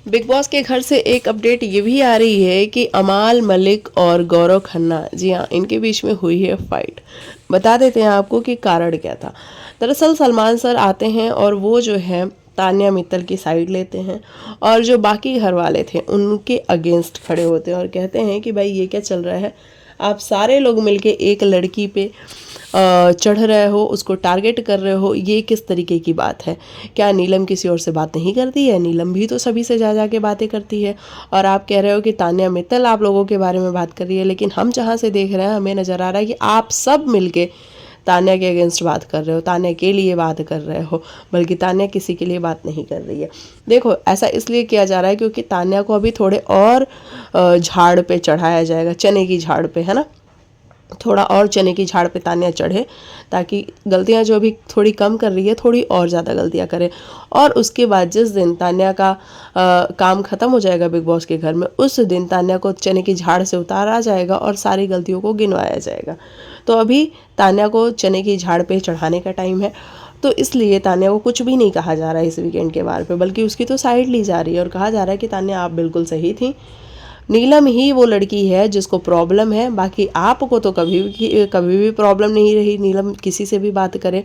Big boss के घर से एक अपडेट ये भी आ रही है कि अमाल मलिक और गौरव खन्ना, जी हाँ, इनके बीच में हुई है फाइट। बता देते हैं आपको कि कारण क्या था। दरअसल सलमान सर आते हैं और वो जो है तान्या मित्तल की साइड लेते हैं और जो बाकी घर वाले थे उनके अगेंस्ट खड़े होते हैं और कहते हैं कि भाई ये क्या चल रहा है, आप सारे लोग मिलके एक लड़की पे चढ़ रहे हो, उसको टारगेट कर रहे हो, ये किस तरीके की बात है। क्या नीलम किसी और से बात नहीं करती है? नीलम भी तो सभी से जा जा के बातें करती है। और आप कह रहे हो कि तान्या मित्तल आप लोगों के बारे में बात कर रही है, लेकिन हम जहाँ से देख रहे हैं हमें नज़र आ रहा है कि आप सब मिलके तान्या के अगेंस्ट बात कर रहे हो, तान्या के लिए बात कर रहे हो, बल्कि तान्या किसी के लिए बात नहीं कर रही है। देखो, ऐसा इसलिए किया जा रहा है क्योंकि तान्या को अभी थोड़े और झाड़ पे चढ़ाया जाएगा, चने की झाड़ पे, है ना। थोड़ा और चने की झाड़ पे तान्या चढ़े ताकि गलतियां जो अभी थोड़ी कम कर रही है थोड़ी और ज़्यादा गलतियां करे। और उसके बाद जिस दिन तान्या का काम ख़त्म हो जाएगा बिग बॉस के घर में, उस दिन तान्या को चने की झाड़ से उतारा जाएगा और सारी गलतियों को गिनवाया जाएगा। तो अभी तान्या को चने की झाड़ पे चढ़ाने का टाइम है, तो इसलिए तान्या को कुछ भी नहीं कहा जा रहा है इस वीकेंड के बार पे, बल्कि उसकी तो साइड ली जा रही है और कहा जा रहा है कि तान्या आप बिल्कुल सही थी, नीलम ही वो लड़की है जिसको प्रॉब्लम है, बाकी आपको तो कभी भी प्रॉब्लम नहीं रही नीलम किसी से भी बात करे,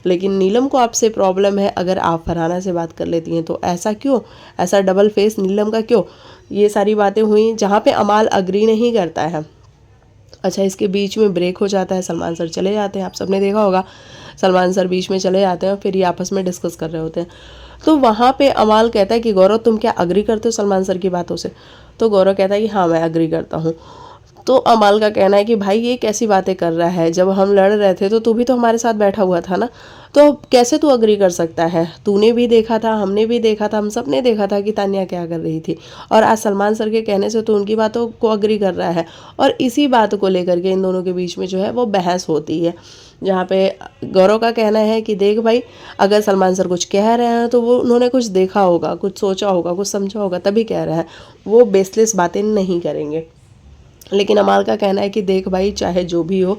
लेकिन नीलम को आपसे प्रॉब्लम है। अगर आप फरहाना से बात कर लेती हैं तो ऐसा क्यों, ऐसा डबल फेस नीलम का क्यों? ये सारी बातें हुई जहाँ पे अमाल अग्री नहीं करता है। अच्छा, इसके बीच में ब्रेक हो जाता है, सलमान सर चले जाते हैं, आप सबने देखा होगा, सलमान सर बीच में चले जाते हैं और फिर ये आपस में डिस्कस कर रहे होते हैं। तो वहाँ पे अमाल कहता है कि गौरव तुम क्या अग्री करते हो सलमान सर की बातों से? तो गौरव कहता है कि हाँ मैं अग्री करता हूँ। तो अमाल का कहना है कि भाई ये कैसी बातें कर रहा है, जब हम लड़ रहे थे तो तू भी तो हमारे साथ बैठा हुआ था ना, तो कैसे तू अग्री कर सकता है? तूने भी देखा था, हमने भी देखा था, हम सब ने देखा था कि तान्या क्या कर रही थी, और आज सलमान सर के कहने से तो उनकी बातों को अग्री कर रहा है। और इसी बात को लेकर के इन दोनों के बीच में जो है वो बहस होती है, जहाँ पे गौरव का कहना है कि देख भाई, अगर सलमान सर कुछ कह रहे हैं तो वो उन्होंने कुछ देखा होगा, कुछ सोचा होगा, कुछ समझा होगा, तभी कह रहा है, वो बेसलेस बातें नहीं करेंगे। लेकिन अमाल का कहना है कि देख भाई, चाहे जो भी हो,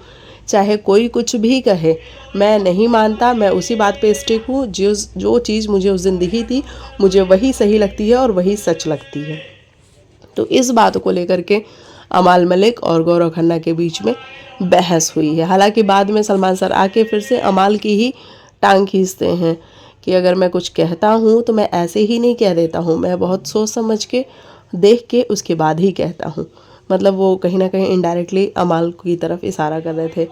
चाहे कोई कुछ भी कहे, मैं नहीं मानता, मैं उसी बात पे स्टिक हूँ, जो चीज़ मुझे उस दिन दिखी थी मुझे वही सही लगती है और वही सच लगती है। तो इस बात को लेकर के अमाल मलिक और गौरव खन्ना के बीच में बहस हुई है। हालांकि बाद में सलमान सर आके फिर से अमाल की ही टांग खींचते हैं कि अगर मैं कुछ कहता हूँ तो मैं ऐसे ही नहीं कह देता हूँ, मैं बहुत सोच समझ के देख के उसके बाद ही कहता हूँ। मतलब वो कहीं ना कहीं इनडायरेक्टली अमाल की तरफ इशारा कर रहे थे।